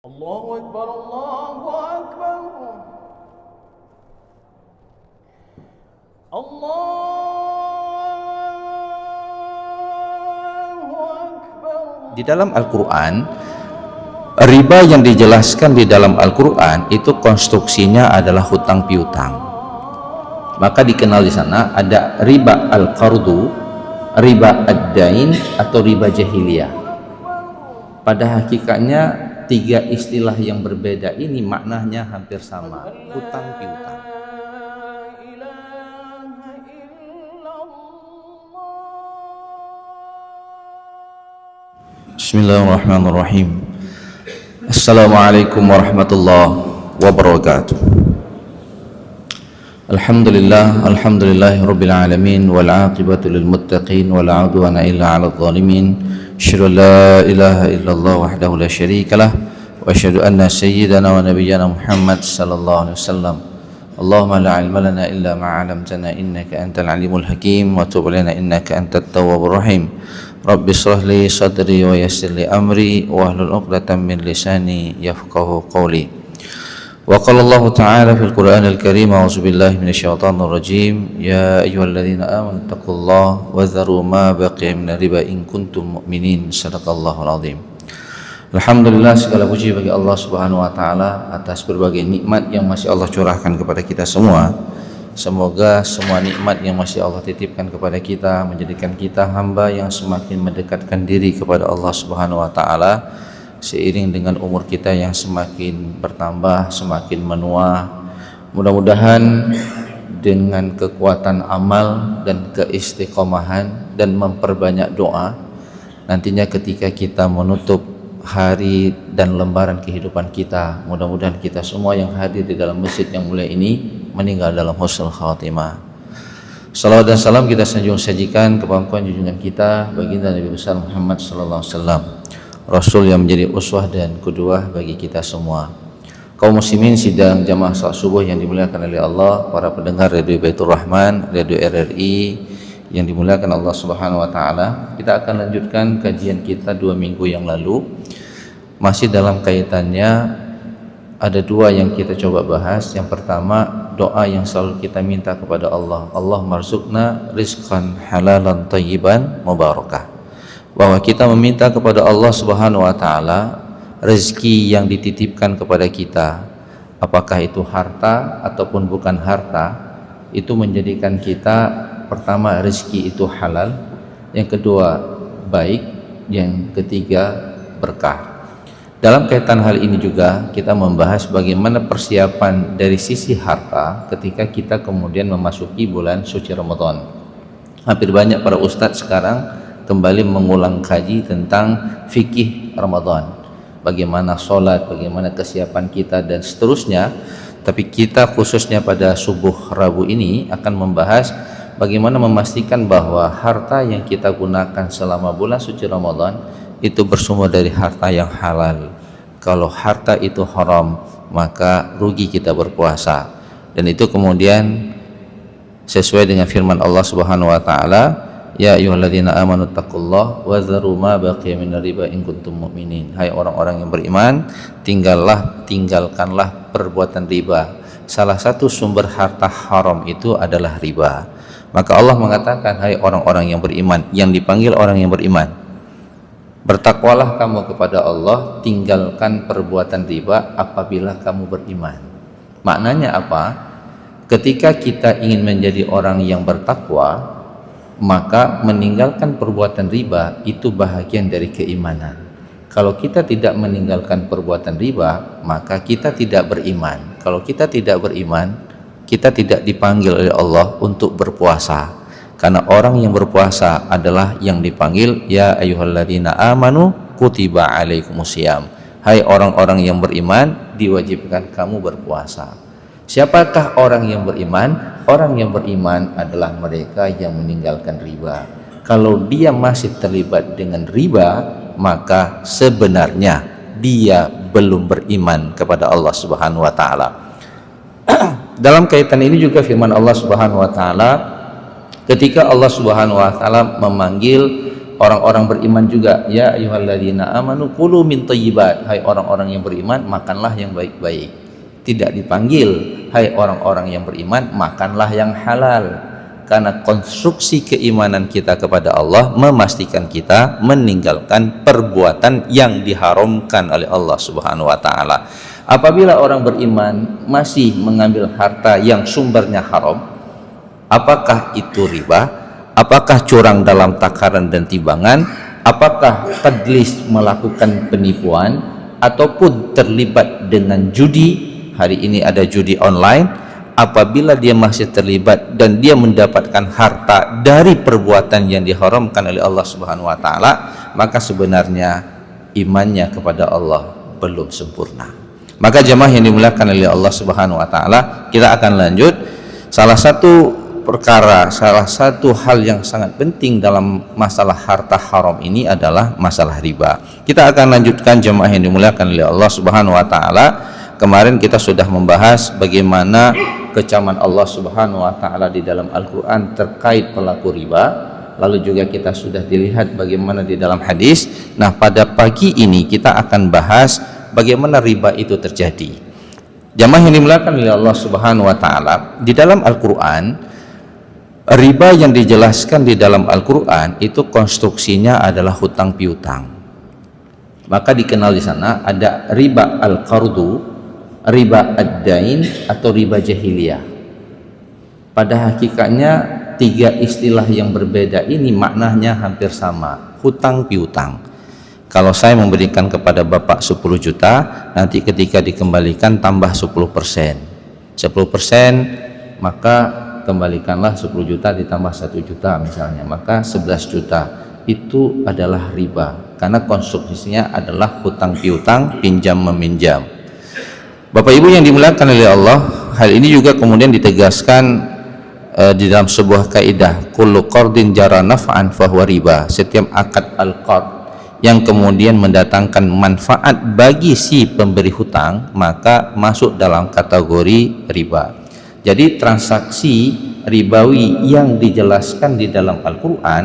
Allahu Akbar, Allahu Akbar. Allahu Akbar. Di dalam Al-Quran, riba yang dijelaskan di dalam Al-Quran itu konstruksinya adalah hutang piutang. Maka dikenal di sana ada riba al-qardu, riba ad-dain, atau riba jahiliyah. Pada hakikatnya tiga istilah yang berbeda ini maknanya hampir sama, hutang piutang. Bismillahirrahmanirrahim. Assalamualaikum warahmatullahi wabarakatuh. Alhamdulillahirabbil alamin wal aqibatu lil muttaqin wala udwana illa 'alal zalimin. Asyhadu an la ilaha illallah wahdahu la syarikalah wa asyhadu anna sayyidana wa nabiyyana Muhammad sallallahu alaihi wasallam. Allahumma la 'ilma lana illa ma 'allamtana innaka antal alimul hakim wa tub 'alaina innaka antat tawwabur rahim. Rabbi shrah li sadri wa yassir li amri wahlul 'uqdatam min lisani yafqahu qawli. Wa qala Allah ta'ala fil Qur'anil Karim, a'udzu billahi minasyaitonir rajim, ya ayyuhalladzina amanu taqullaha wa dharu ma baqiya minar riba in kuntum mu'minin. Shadaqallahul azim. Alhamdulillah, segala puji bagi Allah Subhanahu wa taala atas berbagai nikmat yang masih Allah curahkan kepada kita semua. Semoga semua nikmat yang masih Allah titipkan kepada kita menjadikan kita hamba yang semakin mendekatkan diri kepada Allah Subhanahu wa taala seiring dengan umur kita yang semakin bertambah, semakin menua. Mudah-mudahan dengan kekuatan amal dan keistiqomahan dan memperbanyak doa, nantinya ketika kita menutup hari dan lembaran kehidupan kita, mudah-mudahan kita semua yang hadir di dalam masjid yang mulia ini meninggal dalam husnul khatimah. Salawat dan salam kita sajikan kepada junjungan kita baginda Nabi besar Muhammad sallallahu alaihi wasallam, Rasul yang menjadi uswah dan qudwah bagi kita semua. Kaum muslimin sidang jamaah salat subuh yang dimuliakan oleh Allah, para pendengar Radio Baitur Rahman, Radio RRI yang dimuliakan Allah Subhanahu wa taala. Kita akan lanjutkan kajian kita 2 minggu yang lalu. Masih dalam kaitannya ada 2 yang kita coba bahas. Yang pertama, doa yang selalu kita minta kepada Allah, Allah marzuqna rizqan halalan thayyiban mubarakah. Bahwa kita meminta kepada Allah Subhanahu wa taala rezeki yang dititipkan kepada kita, apakah itu harta ataupun bukan harta, itu menjadikan kita pertama rezeki itu halal, yang kedua baik, yang ketiga berkah. Dalam kaitan hal ini juga kita membahas bagaimana persiapan dari sisi harta ketika kita kemudian memasuki bulan suci Ramadan. Hampir banyak para ustadz sekarang kembali mengulang kaji tentang fikih Ramadan, bagaimana sholat, bagaimana kesiapan kita dan seterusnya. Tapi kita khususnya pada subuh Rabu ini akan membahas bagaimana memastikan bahwa harta yang kita gunakan selama bulan suci Ramadan itu bersumber dari harta yang halal. Kalau harta itu haram, maka rugi kita berpuasa. Dan itu kemudian sesuai dengan firman Allah Subhanahu wa taala, ya ayyuhalladzina amanu taqullaha wa dharu ma baqiya minar riba in kuntum mu'minin. Hai orang-orang yang beriman, tinggalkanlah perbuatan riba. Salah satu sumber harta haram itu adalah riba. Maka Allah mengatakan, hai orang-orang yang beriman, yang dipanggil orang yang beriman, bertakwalah kamu kepada Allah, tinggalkan perbuatan riba apabila kamu beriman. Maknanya apa? Ketika kita ingin menjadi orang yang bertakwa, maka meninggalkan perbuatan riba itu bahagian dari keimanan. Kalau kita tidak meninggalkan perbuatan riba, maka kita tidak beriman. Kalau kita tidak beriman, kita tidak dipanggil oleh Allah untuk berpuasa. Karena orang yang berpuasa adalah yang dipanggil ya ayyuhalladzina amanu kutiba alaikumusiyam. Hai orang-orang yang beriman, diwajibkan kamu berpuasa. Siapakah orang yang beriman? Orang yang beriman adalah mereka yang meninggalkan riba. Kalau dia masih terlibat dengan riba, maka sebenarnya dia belum beriman kepada Allah Subhanahu wa taala. Dalam kaitan ini juga firman Allah Subhanahu wa taala ketika Allah Subhanahu wa taala memanggil orang-orang beriman juga, ya ayyuhalladzina amanu kulu min thayyibat, hai orang-orang yang beriman makanlah yang baik-baik. Tidak dipanggil hai orang-orang yang beriman makanlah yang halal, karena konstruksi keimanan kita kepada Allah memastikan kita meninggalkan perbuatan yang diharamkan oleh Allah Subhanahu wa taala. Apabila orang beriman masih mengambil harta yang sumbernya haram, apakah itu riba? Apakah curang dalam takaran dan timbangan? Apakah tadlis melakukan penipuan? Ataupun terlibat dengan judi? Hari ini ada judi online. Apabila dia masih terlibat dan dia mendapatkan harta dari perbuatan yang diharamkan oleh Allah Subhanahu wa taala, maka sebenarnya imannya kepada Allah belum sempurna. Maka jemaah yang dimuliakan oleh Allah Subhanahu wa taala, kita akan lanjut. Salah satu hal yang sangat penting dalam masalah harta haram ini adalah masalah riba. Kita akan lanjutkan jemaah yang dimuliakan oleh Allah Subhanahu wa taala. Kemarin kita sudah membahas bagaimana kecaman Allah Subhanahu wa taala di dalam Al-Qur'an terkait pelaku riba. Lalu juga kita sudah dilihat bagaimana di dalam hadis. Nah, pada pagi ini kita akan bahas bagaimana riba itu terjadi. Jemaah yang dimuliakan oleh Allah Subhanahu wa taala, di dalam Al-Qur'an riba yang dijelaskan di dalam Al-Quran itu konstruksinya adalah hutang piutang. Maka dikenal di sana ada riba al-qardu, riba ad-dain, atau riba jahiliyah. Pada hakikatnya tiga istilah yang berbeda ini maknanya hampir sama, hutang piutang. Kalau saya memberikan kepada Bapak 10 juta, nanti ketika dikembalikan tambah 10%. 10%, maka kembalikanlah 10 juta ditambah 1 juta misalnya, maka 11 juta. Itu adalah riba karena konstruksinya adalah hutang piutang, pinjam meminjam. Bapak Ibu yang dimuliakan oleh Allah, hal ini juga kemudian ditegaskan di dalam sebuah kaidah, kullu qardin jara naf'an fahuwa riba. Setiap akad al-qard yang kemudian mendatangkan manfaat bagi si pemberi hutang maka masuk dalam kategori riba. Jadi transaksi ribawi yang dijelaskan di dalam Al-Quran,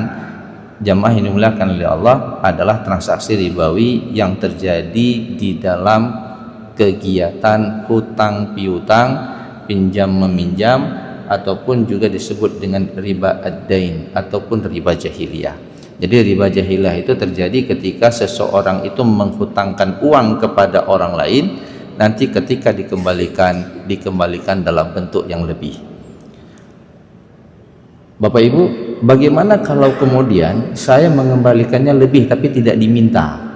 jamaah yang dimuliakan oleh Allah, adalah transaksi ribawi yang terjadi di dalam kegiatan hutang piutang, pinjam meminjam, ataupun juga disebut dengan riba ad-dain ataupun riba jahiliyah. Jadi riba jahiliyah itu terjadi ketika seseorang itu menghutangkan uang kepada orang lain, nanti ketika dikembalikan dalam bentuk yang lebih. Bapak Ibu, bagaimana kalau kemudian saya mengembalikannya lebih tapi tidak diminta?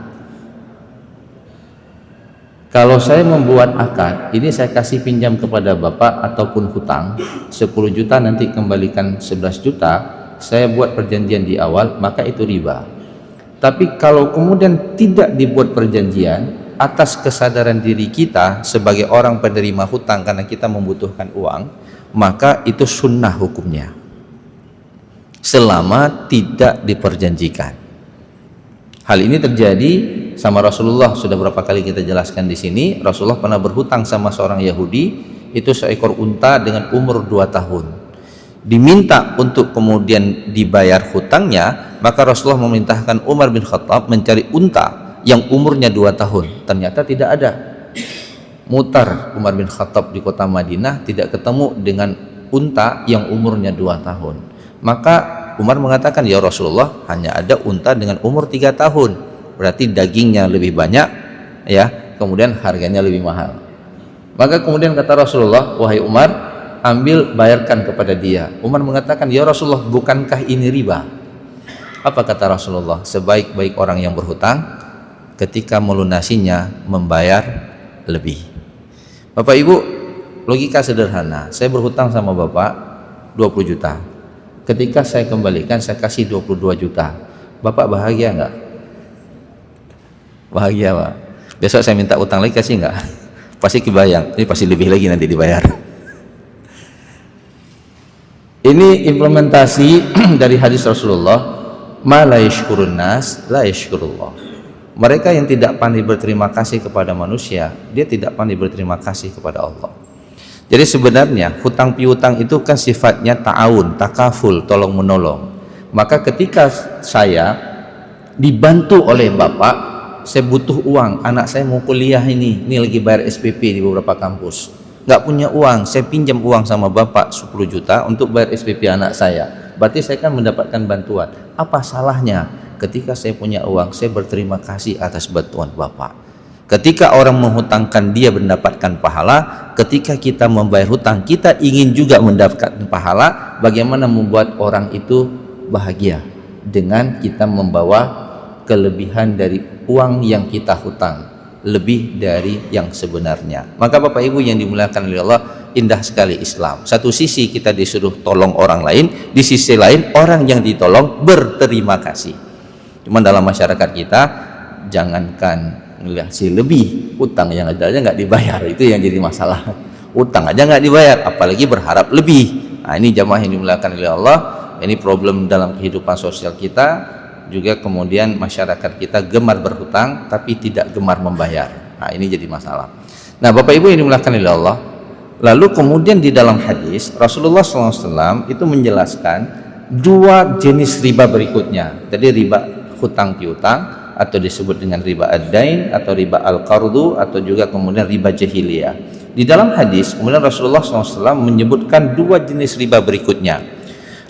Kalau saya membuat akad, ini saya kasih pinjam kepada Bapak ataupun hutang 10 juta, nanti kembalikan 11 juta, saya buat perjanjian di awal, maka itu riba. Tapi kalau kemudian tidak dibuat perjanjian atas kesadaran diri kita sebagai orang penerima hutang karena kita membutuhkan uang, maka itu sunnah hukumnya selama tidak diperjanjikan. Hal ini terjadi sama Rasulullah, sudah berapa kali kita jelaskan di sini. Rasulullah pernah berhutang sama seorang Yahudi, itu seekor unta dengan umur 2 tahun. Diminta untuk kemudian dibayar hutangnya, maka Rasulullah memerintahkan Umar bin Khattab mencari unta yang umurnya 2 tahun. Ternyata tidak ada. Mutar Umar bin Khattab di kota Madinah, tidak ketemu dengan unta yang umurnya 2 tahun. Maka Umar mengatakan, ya Rasulullah, hanya ada unta dengan umur 3 tahun, berarti dagingnya lebih banyak, ya, kemudian harganya lebih mahal. Maka kemudian kata Rasulullah, wahai Umar, ambil, bayarkan kepada dia. Umar mengatakan, ya Rasulullah, bukankah ini riba? Apa kata Rasulullah? Sebaik-baik orang yang berhutang ketika melunasinya membayar lebih. Bapak Ibu, logika sederhana, saya berhutang sama Bapak 20 juta, ketika saya kembalikan saya kasih 22 juta, Bapak bahagia nggak? Bahagia Pak. Besok saya minta utang lagi, kasih nggak? Pasti kebayang, ini pasti lebih lagi nanti dibayar. Ini implementasi dari hadis Rasulullah, ma la yashkurun nas la yashkurullah. Mereka yang tidak pandai berterima kasih kepada manusia, dia tidak pandai berterima kasih kepada Allah. Jadi sebenarnya hutang piutang itu kan sifatnya ta'awun, takaful, tolong menolong. Maka ketika saya dibantu oleh bapak, saya butuh uang, anak saya mau kuliah ini lagi bayar SPP di beberapa kampus, nggak punya uang, saya pinjam uang sama bapak 10 juta untuk bayar SPP anak saya, berarti saya kan mendapatkan bantuan. Apa salahnya ketika saya punya uang, saya berterima kasih atas bantuan bapak? Ketika orang menghutangkan, dia mendapatkan pahala. Ketika kita membayar hutang, kita ingin juga mendapatkan pahala. Bagaimana membuat orang itu bahagia? Dengan kita membawa kelebihan dari uang yang kita hutang, lebih dari yang sebenarnya. Maka Bapak Ibu yang dimuliakan oleh Allah, indah sekali Islam. Satu sisi kita disuruh tolong orang lain, di sisi lain orang yang ditolong berterima kasih. Cuman dalam masyarakat kita, jangankan ngasih lebih, utang yang ada aja nggak dibayar, itu yang jadi masalah. Utang aja nggak dibayar, apalagi berharap lebih. Nah, ini jamaah yang dimuliakan oleh Allah, ini problem dalam kehidupan sosial kita. Juga kemudian masyarakat kita gemar berhutang tapi tidak gemar membayar. Nah, ini jadi masalah. Nah, Bapak Ibu yang dimuliakan oleh Allah, lalu kemudian di dalam hadis Rasulullah SAW itu menjelaskan dua jenis riba berikutnya. Jadi riba hutang piutang, atau disebut dengan riba ad-dain atau riba al-qardu, atau juga kemudian riba jahiliyah. Di dalam hadis kemudian Rasulullah SAW menyebutkan dua jenis riba berikutnya.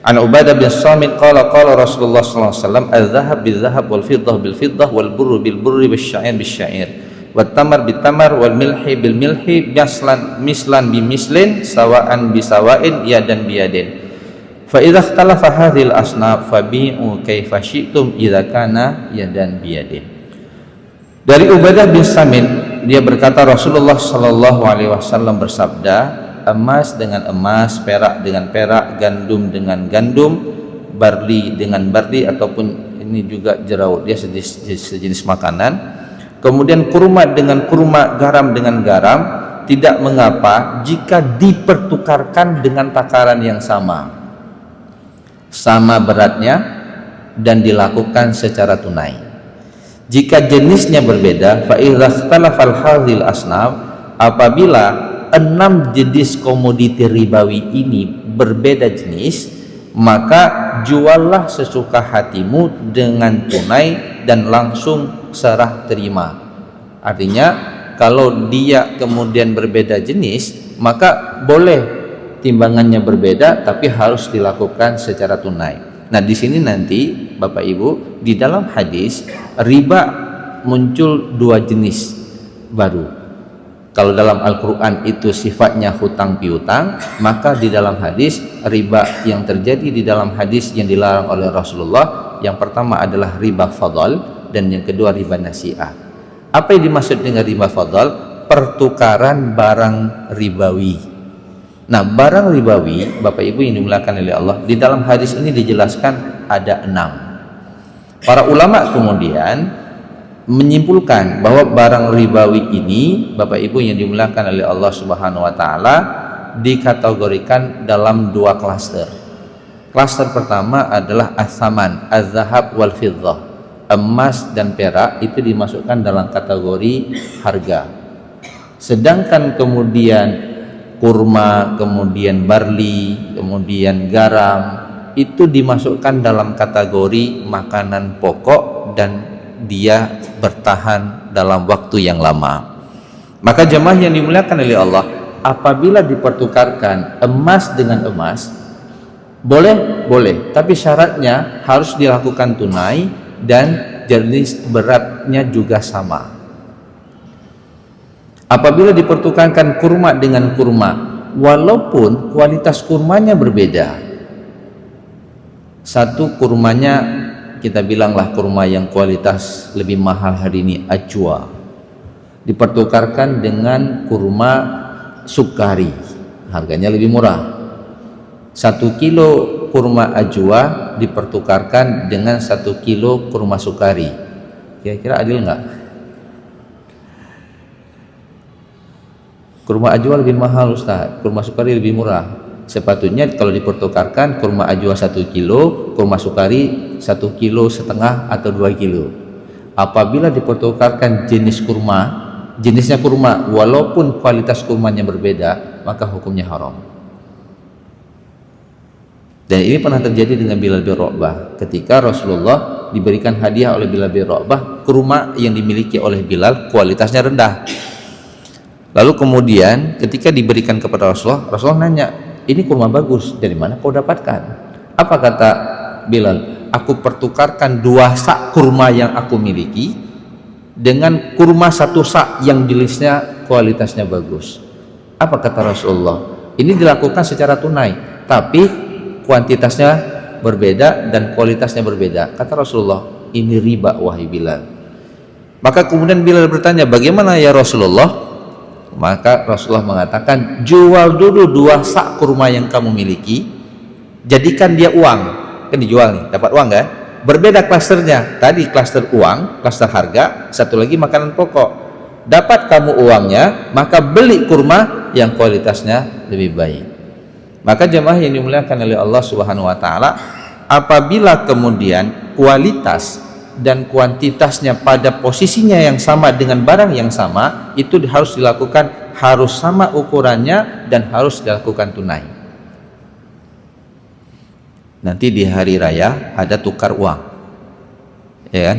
An Ubadah bin Samit qala qala Rasulullah SAW, al-dhahab bil-dhahab wal fiddah bil-fiddah wal burru bil-burri bis-sya'ir bis-sya'ir wat tamar bit-tamar wal milhi bil-milhi mislan bi-mislin sawa'an bi-sawa'in yadan biyadin. Fa idza ikhtalafa hadhil asnaf fabi'u kaifa syi'tum idza kana yadan biyadin. Dari Ubadah bin Samit, dia berkata Rasulullah sallallahu alaihi wasallam bersabda, emas dengan emas, perak dengan perak, gandum dengan gandum, barli dengan barli, ataupun ini juga jerau, dia sejenis makanan. Kemudian kurma dengan kurma, garam dengan garam, tidak mengapa jika dipertukarkan dengan takaran yang sama beratnya dan dilakukan secara tunai. Jika jenisnya berbeda, fa idza ikhtalafal hadhil asnaf, apabila 6 jenis komoditi ribawi ini berbeda jenis, maka juallah sesuka hatimu dengan tunai dan langsung serah terima. Artinya kalau dia kemudian berbeda jenis, maka boleh timbangannya berbeda tapi harus dilakukan secara tunai. Nah, di sini nanti Bapak Ibu, di dalam hadis riba muncul dua jenis baru. Kalau dalam Al-Quran itu sifatnya hutang piutang, maka di dalam hadis riba yang terjadi di dalam hadis yang dilarang oleh Rasulullah, yang pertama adalah riba fadl dan yang kedua riba nasi'ah. Apa yang dimaksud dengan riba fadl? Pertukaran barang ribawi. Nah, barang ribawi, Bapak Ibu yang dimuliakan oleh Allah, di dalam hadis ini dijelaskan ada 6. Para ulama kemudian menyimpulkan bahwa barang ribawi ini, Bapak Ibu yang dimuliakan oleh Allah Subhanahu wa taala, dikategorikan dalam dua klaster. Klaster pertama adalah as-saman, az-zahab wal fiddah. Emas dan perak itu dimasukkan dalam kategori harga. Sedangkan kemudian kurma, kemudian barli, kemudian garam, itu dimasukkan dalam kategori makanan pokok dan dia bertahan dalam waktu yang lama. Maka jemaah yang dimuliakan oleh Allah, apabila dipertukarkan emas dengan emas, boleh, tapi syaratnya harus dilakukan tunai dan jenis beratnya juga sama. Apabila dipertukarkan kurma dengan kurma, walaupun kualitas kurmanya berbeda, satu kurmanya kita bilanglah kurma yang kualitas lebih mahal hari ini, ajwa, dipertukarkan dengan kurma sukari, harganya lebih murah. 1 kilo kurma ajwa dipertukarkan dengan 1 kilo kurma sukari, kira-kira adil nggak? Kurma ajwa lebih mahal Ustaz, kurma sukari lebih murah. Sepatutnya kalau dipertukarkan kurma ajwa 1 kilo, kurma sukari 1,5 kilo atau 2 kilo. Apabila dipertukarkan jenisnya kurma, walaupun kualitas kurmanya berbeda, maka hukumnya haram. Dan ini pernah terjadi dengan Bilal bin Rabah ketika Rasulullah diberikan hadiah oleh Bilal bin Rabah kurma yang dimiliki oleh Bilal kualitasnya rendah. Lalu kemudian ketika diberikan kepada Rasulullah nanya, ini kurma bagus, dari mana kau dapatkan? Apa kata Bilal? Aku pertukarkan 2 sak kurma yang aku miliki dengan kurma 1 sak yang jenisnya kualitasnya bagus. Apa kata Rasulullah? Ini dilakukan secara tunai, tapi kuantitasnya berbeda dan kualitasnya berbeda. Kata Rasulullah, ini riba wahai Bilal. Maka kemudian Bilal bertanya, bagaimana ya Rasulullah? Maka Rasulullah mengatakan, jual dulu 2 sak kurma yang kamu miliki, jadikan dia uang. Kan dijual nih, dapat uang kan? Berbeda klasternya, tadi klaster uang, klaster harga, satu lagi makanan pokok. Dapat kamu uangnya, maka beli kurma yang kualitasnya lebih baik. Maka jemaah yang dimuliakan oleh Allah Subhanahu wa taala, apabila kemudian kualitas dan kuantitasnya pada posisinya yang sama dengan barang yang sama, itu harus dilakukan, harus sama ukurannya dan harus dilakukan tunai. Nanti di hari raya ada tukar uang, ya kan?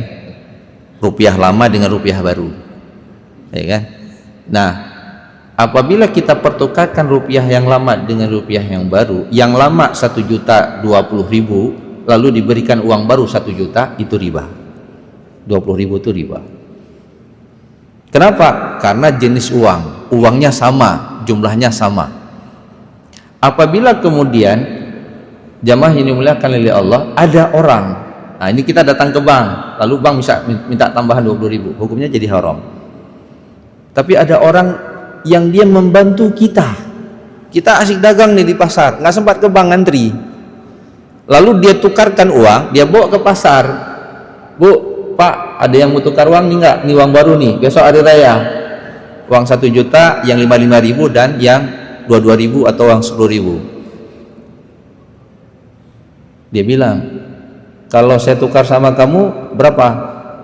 Rupiah lama dengan rupiah baru, ya kan? Nah, apabila kita pertukarkan rupiah yang lama dengan rupiah yang baru, yang lama 1.020.000 lalu diberikan uang baru 1 juta, itu riba. 20.000 itu riba. Kenapa? Karena jenis uangnya sama, jumlahnya sama. Apabila kemudian jamaah yang dimuliakan oleh Allah, ada orang, nah ini kita datang ke bank, lalu bank bisa minta tambahan 20.000, hukumnya jadi haram. Tapi ada orang yang dia membantu kita asik dagang nih di pasar, nggak sempat ke bank ngantri, lalu dia tukarkan uang, dia bawa ke pasar. Bu, Pak, ada yang mau tukar uang nih nggak? Ini uang baru nih, besok hari raya. Uang 1 juta, yang 55.000 dan yang 22.000 atau uang 10.000. Dia bilang, kalau saya tukar sama kamu berapa?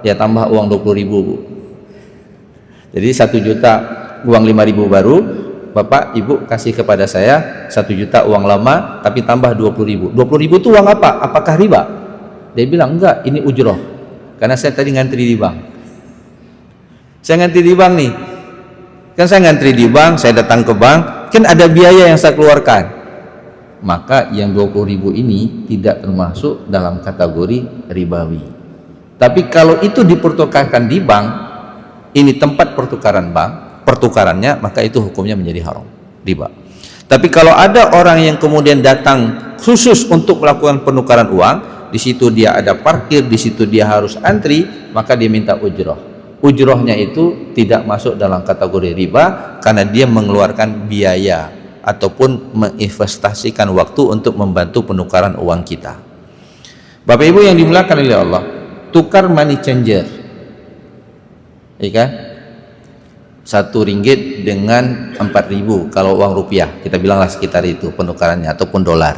Ya tambah uang 20.000, Bu. Jadi 1 juta uang 5.000 baru, Bapak Ibu kasih kepada saya 1 juta uang lama, tapi tambah 20.000. 20.000 itu uang apa? Apakah riba? Dia bilang enggak, ini ujroh. Karena saya tadi ngantri di bank. Saya ngantri di bank nih. Kan saya ngantri di bank, saya datang ke bank, kan ada biaya yang saya keluarkan. Maka yang 20.000 ini tidak termasuk dalam kategori ribawi. Tapi kalau itu dipertukarkan di bank, ini tempat pertukaran bank, pertukarannya, maka itu hukumnya menjadi haram, riba. Tapi kalau ada orang yang kemudian datang khusus untuk melakukan penukaran uang, di situ dia ada parkir, di situ dia harus antri, maka dia minta ujroh. Ujrohnya itu tidak masuk dalam kategori riba karena dia mengeluarkan biaya ataupun menginvestasikan waktu untuk membantu penukaran uang kita. Bapak Ibu yang dimuliakan oleh Allah, tukar money changer, ya kan? 1 ringgit dengan 4.000 kalau uang rupiah, kita bilanglah sekitar itu penukarannya, ataupun dolar.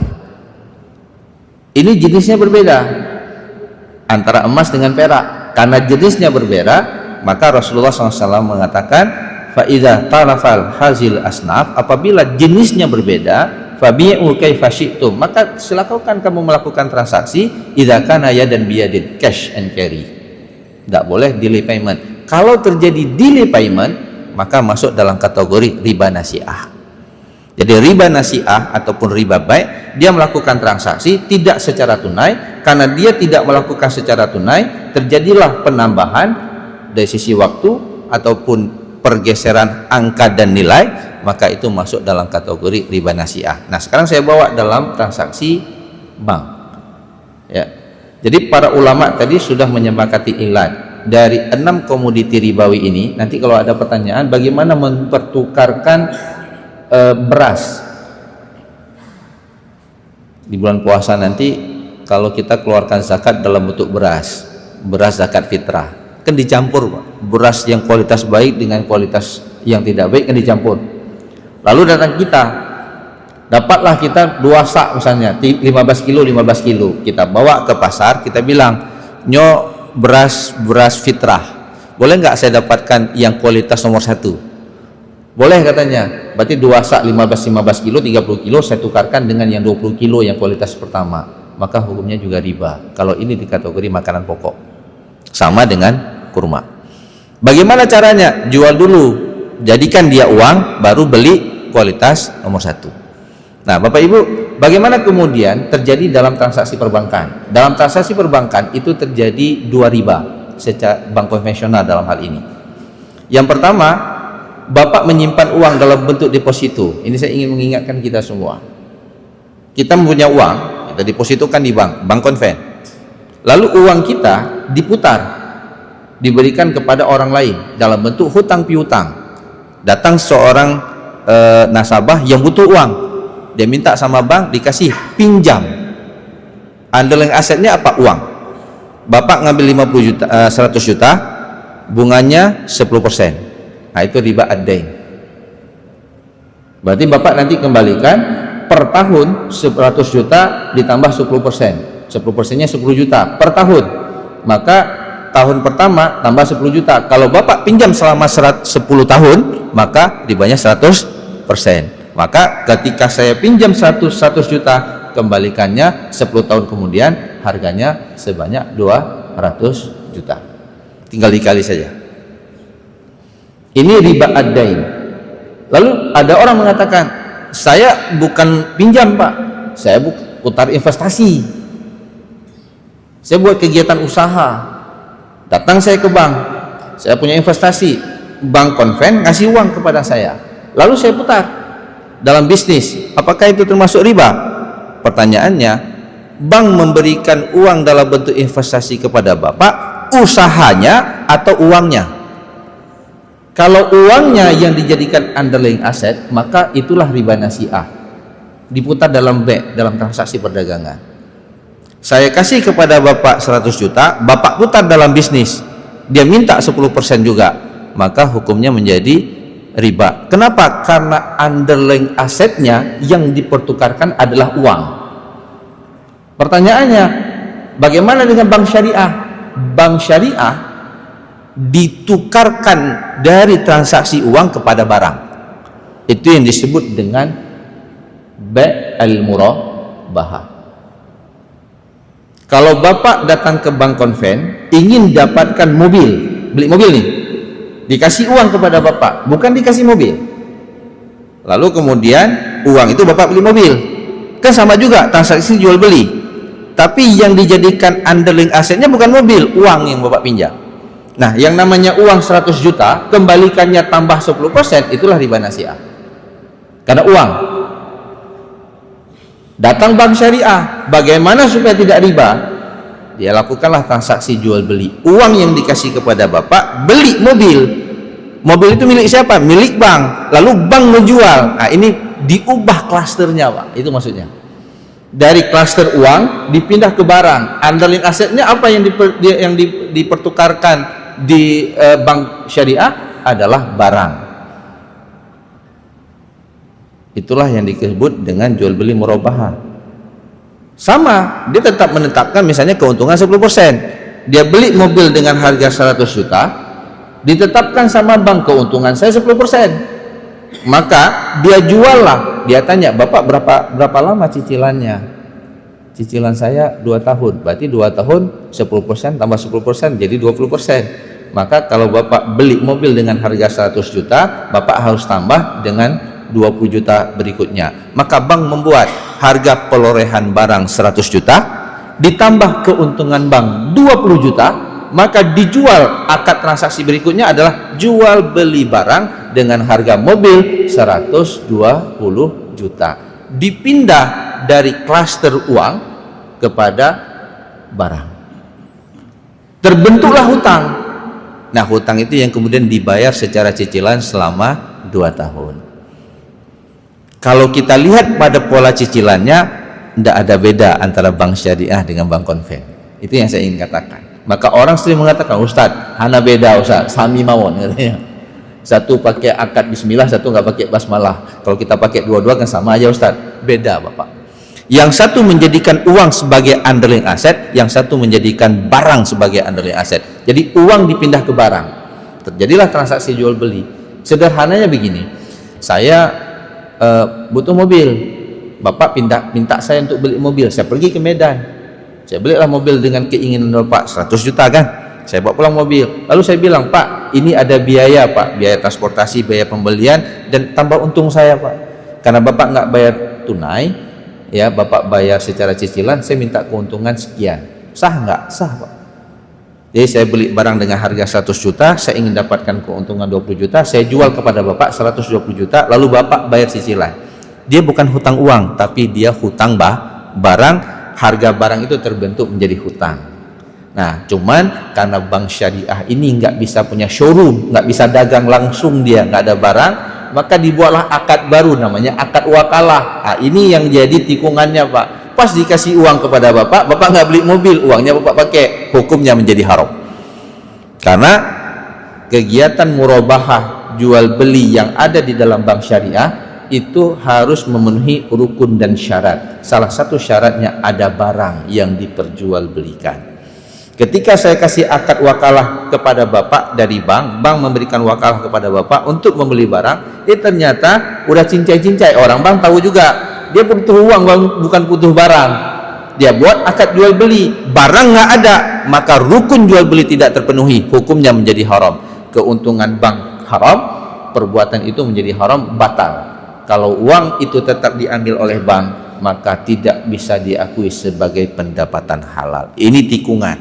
Ini jenisnya berbeda antara emas dengan perak. Karena jenisnya berbeda, maka Rasulullah SAW mengatakan, fa'idha talafal hazil asnaf, apabila jenisnya berbeda, fabi'u kaifa syi'tum, maka silakan kamu melakukan transaksi idza kana yadan biyadin, cash and carry. Tidak boleh delay payment. Kalau terjadi delay payment, maka masuk dalam kategori riba nasi'ah. Jadi riba nasi'ah ataupun riba baik, dia melakukan transaksi tidak secara tunai. Karena dia tidak melakukan secara tunai, terjadilah penambahan dari sisi waktu ataupun pergeseran angka dan nilai, maka itu masuk dalam kategori riba nasi'ah. Nah, sekarang saya bawa dalam transaksi bank, ya. Jadi para ulama tadi sudah menyepakati ilat dari 6 komoditi ribawi ini. Nanti kalau ada pertanyaan bagaimana mempertukarkan beras di bulan puasa nanti, kalau kita keluarkan zakat dalam bentuk beras zakat fitrah, kan dicampur, beras yang kualitas baik dengan kualitas yang tidak baik kan dicampur. Lalu datang kita, dapatlah kita 2 sak misalnya 15 kilo, kita bawa ke pasar, kita bilang, nyo beras fitrah, boleh nggak saya dapatkan yang kualitas nomor 1? Boleh katanya. Berarti 2 sak 15 kilo, 30 kilo saya tukarkan dengan yang 20 kilo yang kualitas pertama. maka hukumnya juga riba. Kalau ini di kategori makanan pokok, sama dengan kurma. Bagaimana caranya? Jual dulu, jadikan dia uang, baru beli kualitas nomor 1. Nah, Bapak Ibu, bagaimana kemudian terjadi dalam transaksi perbankan? Dalam transaksi perbankan itu terjadi 2 riba secara bank konvensional dalam hal ini. Yang pertama, Bapak menyimpan uang dalam bentuk deposito. Ini saya ingin mengingatkan kita semua. Kita mempunyai uang, kita depositokan di bank konven. Lalu uang kita diputar, diberikan kepada orang lain dalam bentuk hutang piutang. Datang seorang nasabah yang butuh uang, dia minta sama bank dikasih pinjam. Underlying asetnya apa? Uang. Bapak ngambil 50 juta, 100 juta, bunganya 10%. Nah, itu riba ad-dain. Berarti Bapak nanti kembalikan per tahun 100 juta ditambah 10%. 10%-nya 10 juta per tahun. Maka tahun pertama tambah 10 juta. Kalau Bapak pinjam selama 10 tahun, maka ribanya 100%. Maka ketika saya pinjam 100 juta, kembalikannya 10 tahun kemudian harganya sebanyak 200 juta. Tinggal dikali saja. Ini riba ad-dain. Lalu ada orang mengatakan, saya bukan pinjam Pak, saya putar investasi, saya buat kegiatan usaha. Datang saya ke bank, saya punya investasi, bank konven ngasih uang kepada saya, lalu saya putar dalam bisnis. Apakah itu termasuk riba? Pertanyaannya, bank memberikan uang dalam bentuk investasi kepada Bapak, usahanya atau uangnya? Kalau uangnya yang dijadikan underlying aset, maka itulah riba nasi'ah, diputar dalam dalam transaksi perdagangan. Saya kasih kepada Bapak 100 juta, Bapak putar dalam bisnis, dia minta 10% juga, maka hukumnya menjadi riba. Kenapa? Karena underlying asetnya yang dipertukarkan adalah uang. Pertanyaannya, bagaimana dengan bank syariah? Bank syariah ditukarkan dari transaksi uang kepada barang. Itu yang disebut dengan bai' al-murabahah. Kalau Bapak datang ke bank konven ingin dapatkan mobil, beli mobil nih, dikasih uang kepada Bapak, bukan dikasih mobil. Lalu kemudian uang itu Bapak beli mobil, kan sama juga transaksi jual beli, tapi yang dijadikan underlying asetnya bukan mobil, uang yang Bapak pinjam. Nah, yang namanya uang 100 juta, kembalikannya tambah 10%, itulah riba nasi'ah. Karena uang. Datang bank syariah, bagaimana supaya tidak riba? Dia lakukanlah transaksi jual beli. Uang yang dikasih kepada Bapak, beli mobil. Mobil itu milik siapa? Milik bank. Lalu bank menjual. Nah, ini diubah klasternya, Pak. Itu maksudnya. Dari klaster uang dipindah ke barang. Underlying asetnya apa yang dipertukarkan di bank syariah adalah barang. Itulah yang disebut dengan jual beli murabahah. Sama, dia tetap menetapkan misalnya keuntungan 10%. Dia beli mobil dengan harga 100 juta, ditetapkan sama bank keuntungan saya 10%. Maka dia jual lah. Dia tanya, Bapak berapa lama cicilannya? Cicilan saya 2 tahun. Berarti 2 tahun 10% tambah 10% jadi 20%. Maka kalau Bapak beli mobil dengan harga 100 juta, Bapak harus tambah dengan 20 juta berikutnya. Maka bank membuat harga perolehan barang 100 juta ditambah keuntungan bank 20 juta, maka dijual. Akad transaksi berikutnya adalah jual beli barang dengan harga mobil 120 juta. Dipindah dari klaster uang kepada barang. Terbentuklah hutang. Nah, hutang itu yang kemudian dibayar secara cicilan selama 2 tahun. Kalau kita lihat pada pola cicilannya, tidak ada beda antara bank syariah dengan bank konven. Itu yang saya ingin katakan. Maka orang sering mengatakan, Ustadz, hana beda Ustadz, sami mawon katanya. Satu pakai akad bismillah, satu nggak pakai basmalah. Kalau kita pakai dua-dua kan sama aja Ustadz. Beda Bapak. Yang satu menjadikan uang sebagai underlying aset, yang satu menjadikan barang sebagai underlying aset. Jadi uang dipindah ke barang. Terjadilah transaksi jual beli. Sederhananya begini, saya butuh mobil, Bapak minta saya untuk beli mobil, saya pergi ke Medan, saya belilah mobil dengan keinginan Bapak 100 juta kan, saya bawa pulang mobil, lalu saya bilang, Pak, ini ada biaya Pak, biaya transportasi, biaya pembelian, dan tambah untung saya Pak, karena Bapak nggak bayar tunai, ya Bapak bayar secara cicilan, saya minta keuntungan sekian. Sah nggak? Sah Pak. Jadi saya beli barang dengan harga 100 juta, saya ingin dapatkan keuntungan 20 juta, saya jual kepada Bapak 120 juta, lalu Bapak bayar cicilan. Dia bukan hutang uang, tapi dia hutang barang, harga barang itu terbentuk menjadi hutang. Nah, cuman karena bank syariah ini nggak bisa punya showroom, nggak bisa dagang langsung, dia nggak ada barang, maka dibuatlah akad baru, namanya akad wakalah. Nah, ini yang jadi tikungannya Pak. Pas dikasih uang kepada Bapak nggak beli mobil, uangnya Bapak pakai, hukumnya menjadi haram. Karena kegiatan murabahah jual beli yang ada di dalam bank syariah itu harus memenuhi rukun dan syarat. Salah satu syaratnya ada barang yang diperjualbelikan. Ketika saya kasih akad wakalah kepada Bapak dari bank memberikan wakalah kepada Bapak untuk membeli barang, ternyata udah cincai-cincai, orang bank tahu juga dia butuh uang, bukan butuh barang. Dia buat akad jual beli, barang nggak ada, maka rukun jual beli tidak terpenuhi, hukumnya menjadi haram. Keuntungan bank haram, perbuatan itu menjadi haram, batal. Kalau uang itu tetap diambil oleh bank, maka tidak bisa diakui sebagai pendapatan halal. Ini tikungan.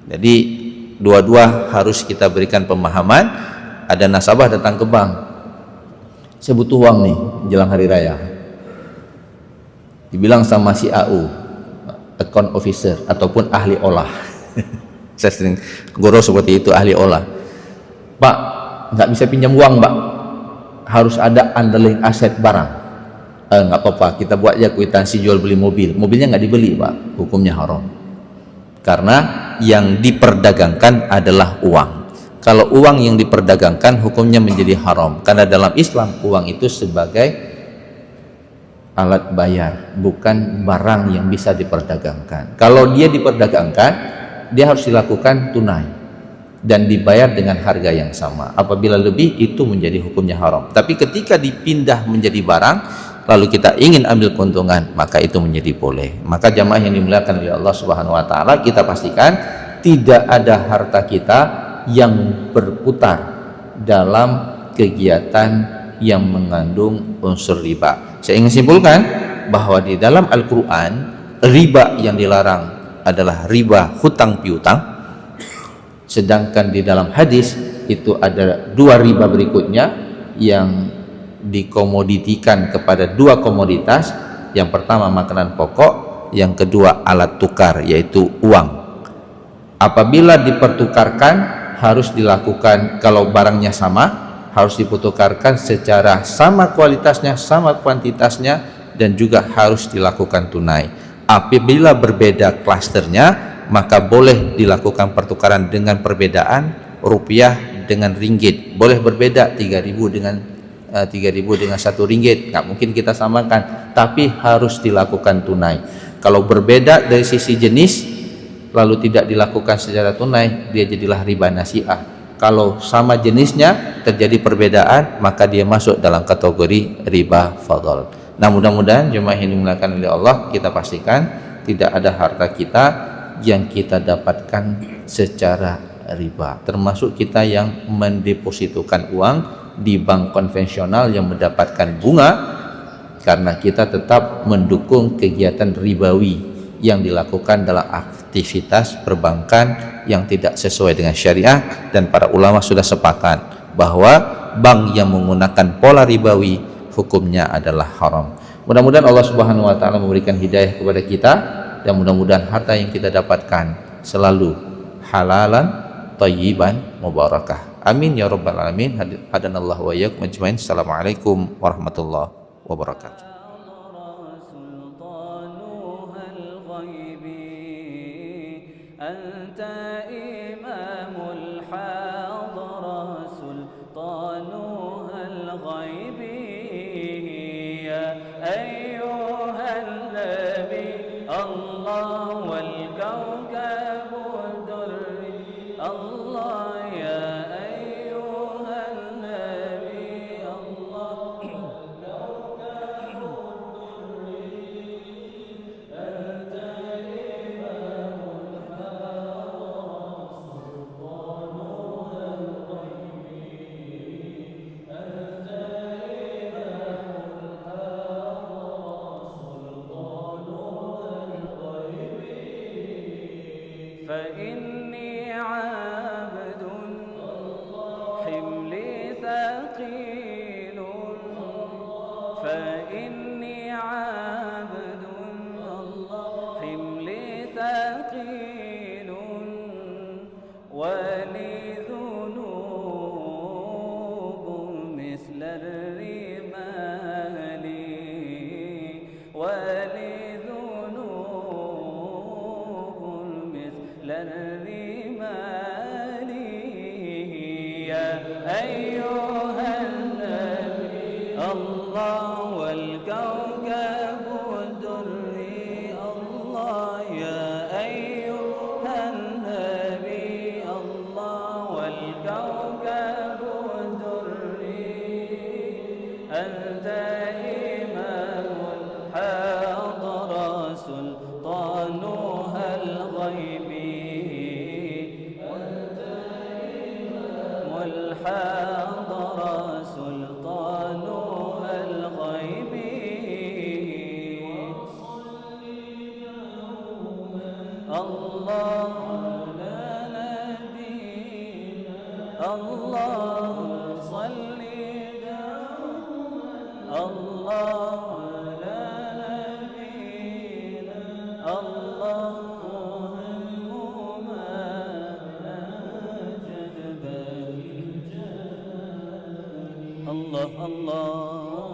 Jadi dua-dua harus kita berikan pemahaman. Ada nasabah datang ke bank, saya butuh uang nih jelang hari raya. Dibilang sama si AU, account officer ataupun ahli olah. Saya sering goro seperti itu, ahli olah. Pak, nggak bisa pinjam uang Pak, harus ada underlying aset barang. Nggak apa-apa, kita buat aja kwitansi jual beli mobil. Mobilnya nggak dibeli Pak, hukumnya haram. Karena yang diperdagangkan adalah uang. Kalau uang yang diperdagangkan, hukumnya menjadi haram. Karena dalam Islam uang itu sebagai alat bayar, bukan barang yang bisa diperdagangkan. Kalau dia diperdagangkan, dia harus dilakukan tunai dan dibayar dengan harga yang sama. Apabila lebih, itu menjadi hukumnya haram. Tapi ketika dipindah menjadi barang, lalu kita ingin ambil keuntungan, maka itu menjadi boleh. Maka jamaah yang dimuliakan oleh Allah Subhanahu wa taala, kita pastikan tidak ada harta kita yang berputar dalam kegiatan yang mengandung unsur riba. Saya ingin simpulkan bahwa di dalam Al-Quran, riba yang dilarang adalah riba hutang piutang, sedangkan di dalam hadis itu ada dua riba berikutnya yang dikomoditikan kepada dua komoditas. Yang pertama makanan pokok, yang kedua alat tukar, yaitu uang. Apabila dipertukarkan harus dilakukan, kalau barangnya sama, harus dipertukarkan secara sama kualitasnya, sama kuantitasnya, dan juga harus dilakukan tunai. Apabila berbeda klasternya, maka boleh dilakukan pertukaran dengan perbedaan rupiah dengan ringgit. Boleh berbeda 3.000 dengan 1 ringgit, nggak mungkin kita samakan, tapi harus dilakukan tunai. Kalau berbeda dari sisi jenis lalu tidak dilakukan secara tunai, dia jadilah riba nasi'ah. Kalau sama jenisnya terjadi perbedaan, maka dia masuk dalam kategori riba fadl. Nah, mudah-mudahan jemaah yang dimuliakan oleh Allah, kita pastikan tidak ada harta kita yang kita dapatkan secara riba, termasuk kita yang mendepositokan uang di bank konvensional yang mendapatkan bunga, karena kita tetap mendukung kegiatan ribawi yang dilakukan dalam aktivitas perbankan yang tidak sesuai dengan syariah. Dan para ulama sudah sepakat bahwa bank yang menggunakan pola ribawi hukumnya adalah haram. Mudah-mudahan Allah Subhanahu wa taala memberikan hidayah kepada kita, dan mudah-mudahan harta yang kita dapatkan selalu halalan, thayyiban, mubarakah. Amin ya rabbal alamin. Hadanallahu wa iyyakum ajmain. Assalamualaikum warahmatullahi wabarakatuh. أنت إمام الحاضرة سلطانها الغيبي يا أيها النبي الله والكوكب الدري الله يا أيها النبي الله والكوكب الدري فإني عبد حملي ثقيل فإني عبد حملي ثقيل ولي ذنوب مثل الرمال ولي ذنوب مثل الرمال يا أيها النبي الله والكوكب الدري الله يا أيها النبي الله والكوكب الدري أنت إمام الحضرة سلطانها الغيبي وأنت إمام الحضرة سلطانها الغيبي الله لا نبينا الله صل الله لا نبينا الله هموما جذب الله الله